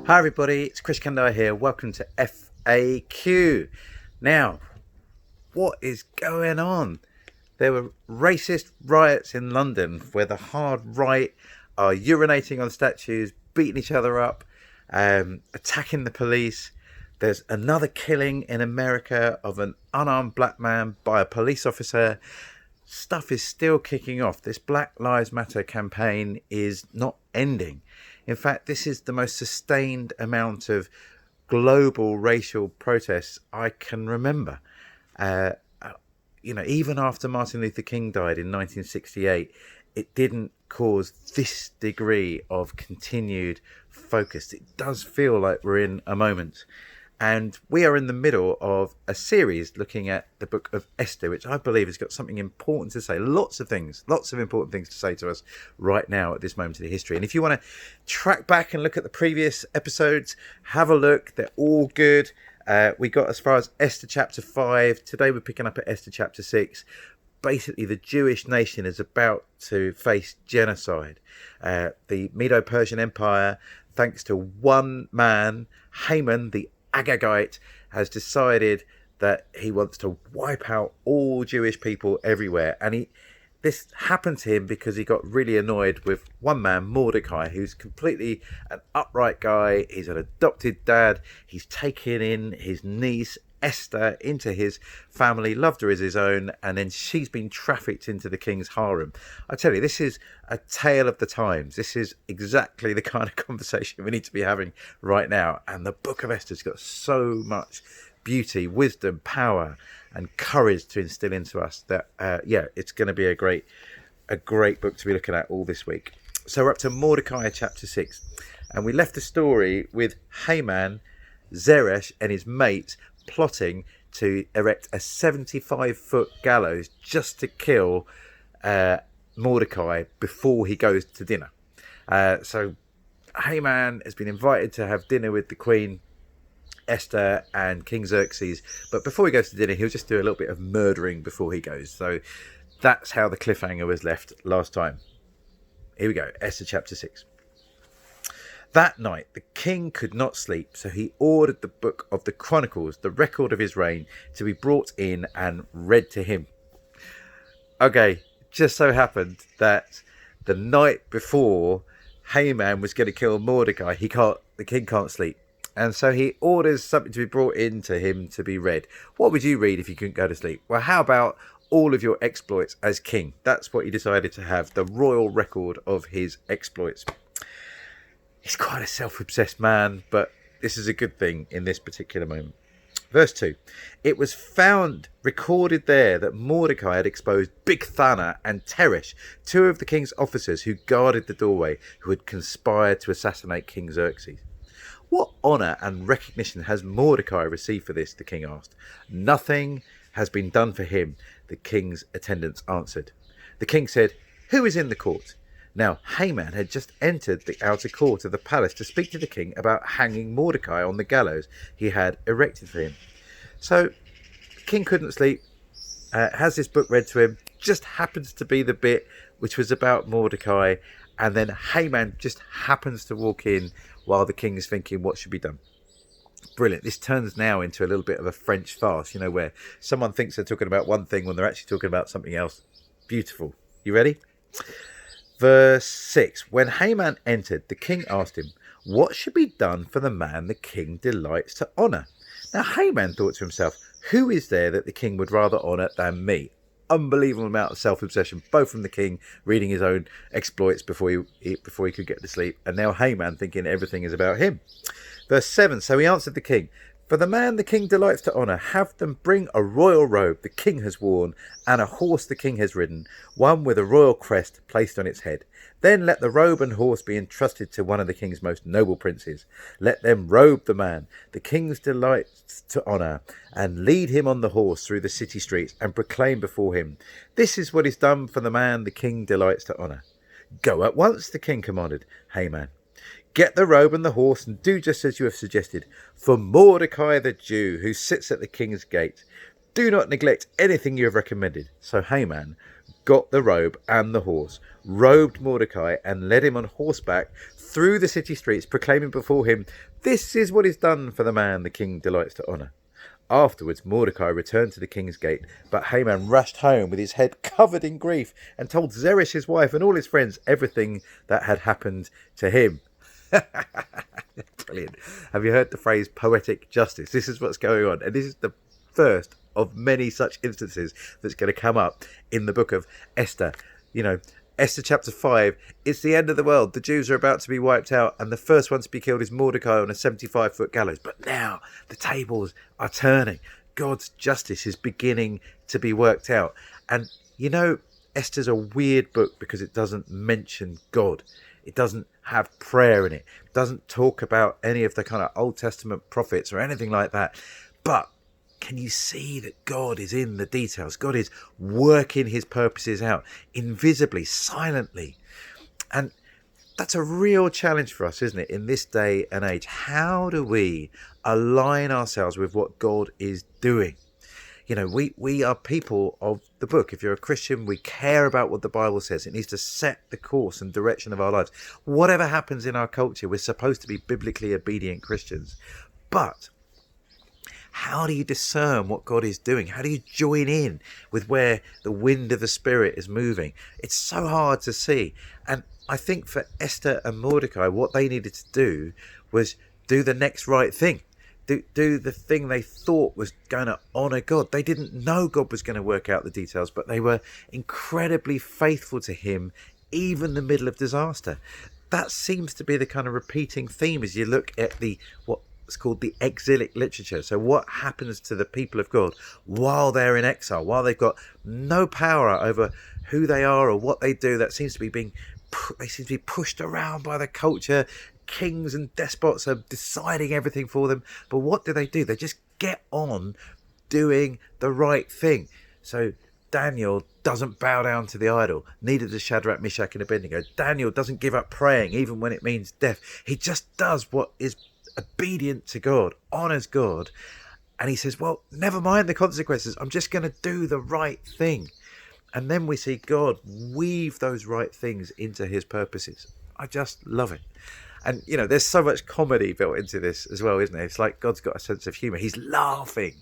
Hi everybody, it's Chris Kandai here. Welcome to FAQ. Now, what is going on? There were racist riots in London where the hard right are urinating on statues, beating each other up, attacking the police. There's another killing in America of an unarmed black man by a police officer. Stuff is still kicking off. This Black Lives Matter campaign is not ending. In fact, this is the most sustained amount of global racial protests I can remember. Even after Martin Luther King died in 1968, it didn't cause this degree of continued focus. It does feel like we're in a moment. And we are in the middle of a series looking at the book of Esther, which I believe has got something important to say. Lots of important things to say to us right now at this moment in the history. And if you want to track back and look at the previous episodes, have a look. They're all good. We got as far as Esther chapter 5. Today we're picking up at Esther chapter 6. Basically, the Jewish nation is about to face genocide. The Medo-Persian Empire, thanks to one man, Haman, the Agagite, has decided that he wants to wipe out all Jewish people everywhere. And this happened to him because he got really annoyed with one man, Mordecai, who's completely an upright guy. He's an adopted dad. He's taken in his niece, Esther, into his family, loved her as his own, and then she's been trafficked into the king's harem. I tell you, this is a tale of the times. This is exactly the kind of conversation we need to be having right now. And the book of Esther's got so much beauty, wisdom, power, and courage to instill into us that, it's going to be a great book to be looking at all this week. So we're up to Mordecai chapter 6, and we left the story with Haman, Zeresh, and his mates plotting to erect a 75-foot gallows just to kill Mordecai before he goes to dinner. So Haman has been invited to have dinner with the Queen Esther and King Xerxes, but before he goes to dinner, he'll just do a little bit of murdering before he goes. So that's how the cliffhanger was left last time. Here we go, Esther chapter 6. That night, the king could not sleep, so he ordered the book of the Chronicles, the record of his reign, to be brought in and read to him. Okay, just so happened that the night before Haman was going to kill Mordecai, the king can't sleep. And so he orders something to be brought in to him to be read. What would you read if you couldn't go to sleep? Well, how about all of your exploits as king? That's what he decided to have, the royal record of his exploits. He's quite a self-obsessed man, but this is a good thing in this particular moment. Verse 2. It was found, recorded there, that Mordecai had exposed Bigthana and Teresh, two of the king's officers who guarded the doorway, who had conspired to assassinate King Xerxes. What honour and recognition has Mordecai received for this? The king asked. Nothing has been done for him, the king's attendants answered. The king said, Who is in the court? Now, Haman had just entered the outer court of the palace to speak to the king about hanging Mordecai on the gallows he had erected for him. So, the king couldn't sleep, has this book read to him, just happens to be the bit which was about Mordecai, and then Haman just happens to walk in while the king is thinking what should be done. Brilliant. This turns now into a little bit of a French farce, where someone thinks they're talking about one thing when they're actually talking about something else. Beautiful. You ready? Verse 6. When Haman entered, the king asked him, What should be done for the man the king delights to honour? Now Haman thought to himself, Who is there that the king would rather honour than me? Unbelievable amount of self-obsession, both from the king reading his own exploits before he could get to sleep, and now Haman thinking everything is about him. Verse 7. So he answered the king, For the man the king delights to honour, have them bring a royal robe the king has worn, and a horse the king has ridden, one with a royal crest placed on its head. Then let the robe and horse be entrusted to one of the king's most noble princes. Let them robe the man the king's delights to honour, and lead him on the horse through the city streets, and proclaim before him, This is what is done for the man the king delights to honour. Go at once, the king commanded Haman. Get the robe and the horse, and do just as you have suggested, for Mordecai the Jew, who sits at the king's gate. Do not neglect anything you have recommended. So Haman got the robe and the horse, robed Mordecai, and led him on horseback through the city streets, proclaiming before him, "This is what is done for the man the king delights to honour." Afterwards, Mordecai returned to the king's gate, but Haman rushed home with his head covered in grief and told Zeresh, his wife, and all his friends everything that had happened to him. Brilliant. Have you heard the phrase poetic justice? This is what's going on. And this is the first of many such instances that's going to come up in the book of Esther. You know, Esther chapter 5, it's the end of the world. The Jews are about to be wiped out, and the first one to be killed is Mordecai on a 75-foot gallows. But now the tables are turning. God's justice is beginning to be worked out. And, you know, Esther's a weird book because it doesn't mention God. It doesn't have prayer in it. It doesn't talk about any of the kind of Old Testament prophets or anything like that. But can you see that God is in the details? God is working his purposes out invisibly, silently. And that's a real challenge for us, isn't it, in this day and age? How do we align ourselves with what God is doing? You know, we are people of the book. If you're a Christian, we care about what the Bible says. It needs to set the course and direction of our lives. Whatever happens in our culture, we're supposed to be biblically obedient Christians. But how do you discern what God is doing? How do you join in with where the wind of the Spirit is moving? It's so hard to see. And I think for Esther and Mordecai, what they needed to do was do the next right thing. Do the thing they thought was going to honour God. They didn't know God was going to work out the details, but they were incredibly faithful to him, even in the middle of disaster. That seems to be the kind of repeating theme as you look at what's called the exilic literature. So what happens to the people of God while they're in exile, while they've got no power over who they are or what they do? That seems to be they seem to be pushed around by the culture. Kings and despots are deciding everything for them. But what do? They just get on doing the right thing. So Daniel doesn't bow down to the idol. Neither does Shadrach, Meshach and Abednego. Daniel doesn't give up praying even when it means death. He just does what is obedient to God, honours God. And he says, well, never mind the consequences. I'm just going to do the right thing. And then we see God weave those right things into his purposes. I just love it. And, you know, there's so much comedy built into this as well, isn't it? It's like God's got a sense of humour. He's laughing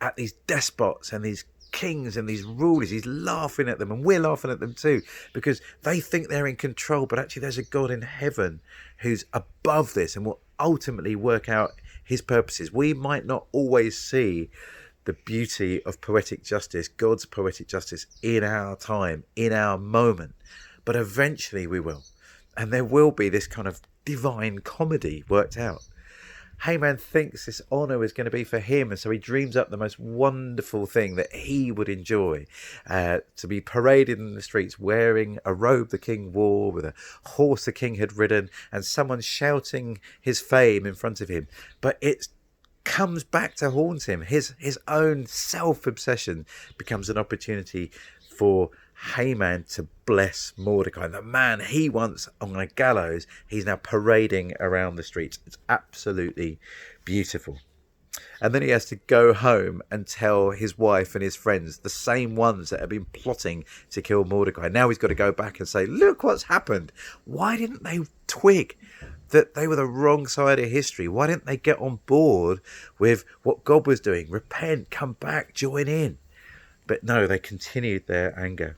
at these despots and these kings and these rulers. He's laughing at them, and we're laughing at them too, because they think they're in control. But actually, there's a God in heaven who's above this and will ultimately work out his purposes. We might not always see the beauty of poetic justice, God's poetic justice, in our time, in our moment, but eventually we will. And there will be this kind of divine comedy worked out. Haman thinks this honour is going to be for him, and so he dreams up the most wonderful thing that he would enjoy, to be paraded in the streets wearing a robe the king wore, with a horse the king had ridden, and someone shouting his fame in front of him. But it comes back to haunt him. His own self-obsession becomes an opportunity for Haman to bless Mordecai. The man he wants on a gallows, he's now parading around the streets. It's absolutely beautiful. And then he has to go home and tell his wife and his friends, the same ones that have been plotting to kill Mordecai. Now he's got to go back and say, look what's happened. Why didn't they twig that they were the wrong side of history? Why didn't they get on board with what God was doing? Repent, come back, join in. But no, they continued their anger.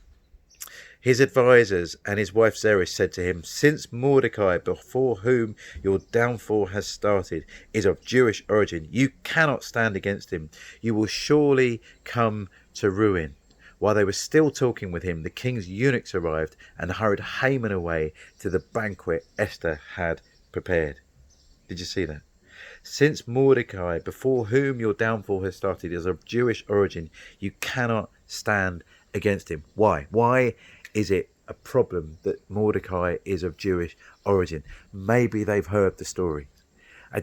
His advisors and his wife Zeresh said to him, since Mordecai, before whom your downfall has started, is of Jewish origin, you cannot stand against him. You will surely come to ruin. While they were still talking with him, the king's eunuchs arrived and hurried Haman away to the banquet Esther had prepared. Did you see that? Since Mordecai, before whom your downfall has started, is of Jewish origin, you cannot stand against him. Why? Why is it a problem that Mordecai is of Jewish origin? Maybe they've heard the story.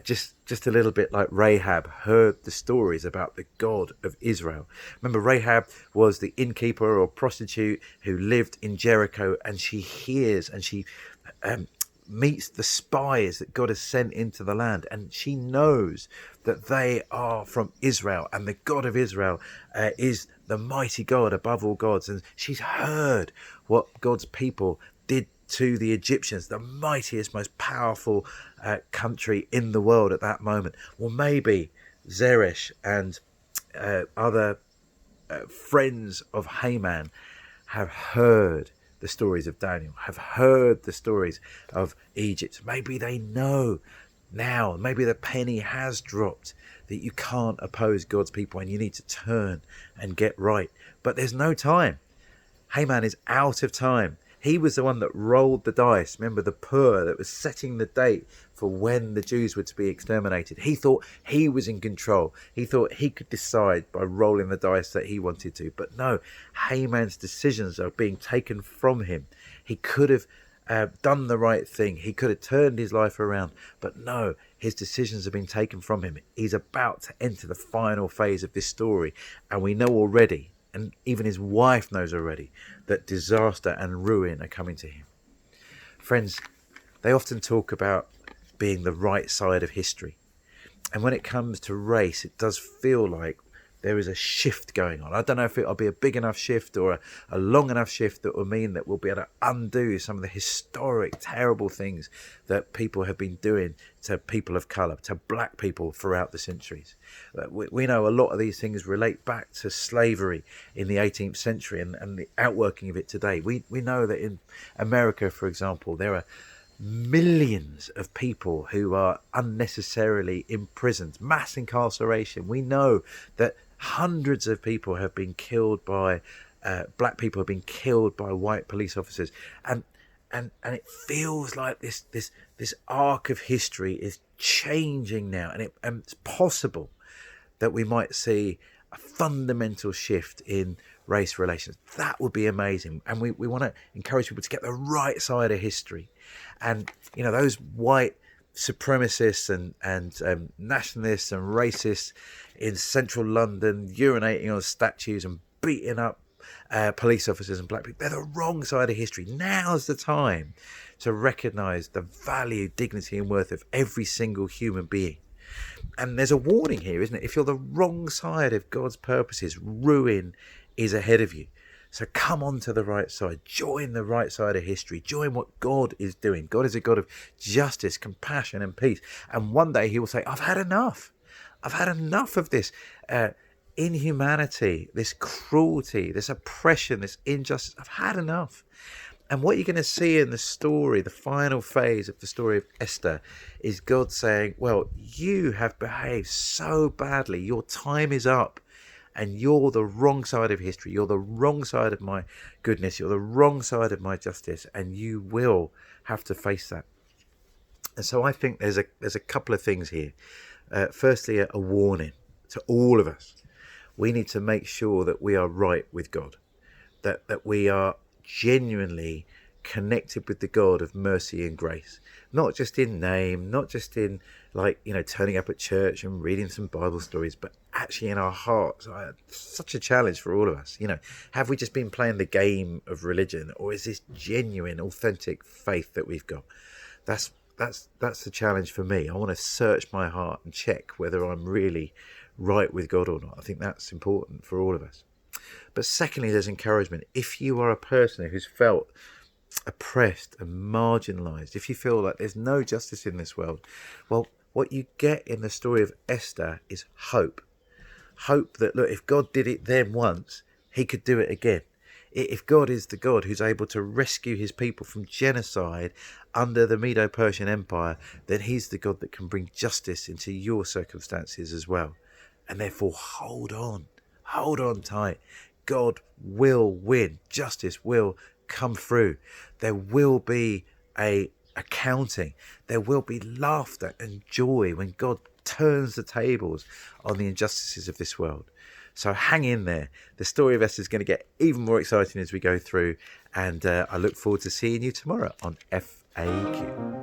Just a little bit like Rahab heard the stories about the God of Israel. Remember, Rahab was the innkeeper or prostitute who lived in Jericho, and she hears and she meets the spies that God has sent into the land, and she knows that they are from Israel, and the God of Israel is the mighty God above all gods. And she's heard what God's people did to the Egyptians, the mightiest, most powerful country in the world at that moment. Well, maybe Zeresh and other friends of Haman have heard the stories of Daniel, have heard the stories of Egypt. Maybe they know now, maybe the penny has dropped that you can't oppose God's people and you need to turn and get right. But there's no time. Haman is out of time. He was the one that rolled the dice. Remember, the pur that was setting the date for when the Jews were to be exterminated. He thought he was in control. He thought he could decide by rolling the dice that he wanted to. But no, Haman's decisions are being taken from him. He could have done the right thing. He could have turned his life around. But no, his decisions have been taken from him. He's about to enter the final phase of this story. And we know already, and even his wife knows already, that disaster and ruin are coming to him. Friends, they often talk about being the right side of history. And when it comes to race, it does feel like there is a shift going on. I don't know if it'll be a big enough shift or a long enough shift that will mean that we'll be able to undo some of the historic, terrible things that people have been doing to people of colour, to black people throughout the centuries. We know a lot of these things relate back to slavery in the 18th century and the outworking of it today. We know that in America, for example, there are millions of people who are unnecessarily imprisoned, mass incarceration. We know that hundreds of people have been killed by black people have been killed by white police officers, and it feels like this arc of history is changing now, and it's possible that we might see a fundamental shift in race relations. That would be amazing, and we want to encourage people to get the right side of history. And you know, those white supremacists and nationalists and racists in central London urinating on statues and beating up police officers and black people, they're the wrong side of history. Now's the time to recognise the value, dignity and worth of every single human being. And there's a warning here, isn't it? If you're the wrong side of God's purposes, ruin is ahead of you. So come on to the right side. Join the right side of history. Join what God is doing. God is a God of justice, compassion and peace. And one day he will say, I've had enough. I've had enough of this inhumanity, this cruelty, this oppression, this injustice. I've had enough. And what you're going to see in the story, the final phase of the story of Esther, is God saying, well, you have behaved so badly. Your time is up. And you're the wrong side of history. You're the wrong side of my goodness. You're the wrong side of my justice. And you will have to face that. And so I think there's a couple of things here. Firstly, a warning to all of us. We need to make sure that we are right with God. That we are genuinely connected with the God of mercy and grace. Not just in name, not just in turning up at church and reading some Bible stories, but actually in our hearts. Such a challenge for all of us. Have we just been playing the game of religion, or is this genuine, authentic faith that we've got? That's the challenge for me. I want to search my heart and check whether I'm really right with God or not. I think that's important for all of us. But secondly, there's encouragement. If you are a person who's felt oppressed and marginalized, if you feel like there's no justice in this world, well, what you get in the story of Esther is hope. Hope that, look, if God did it then once, he could do it again. If God is the God who's able to rescue his people from genocide under the Medo-Persian Empire, then he's the God that can bring justice into your circumstances as well. And therefore, hold on tight. God will win. Justice will come through. There will be a accounting. There will be laughter and joy when God turns the tables on the injustices of this world. So hang in there. The story of Esther is going to get even more exciting as we go through, and I look forward to seeing you tomorrow on FAQ.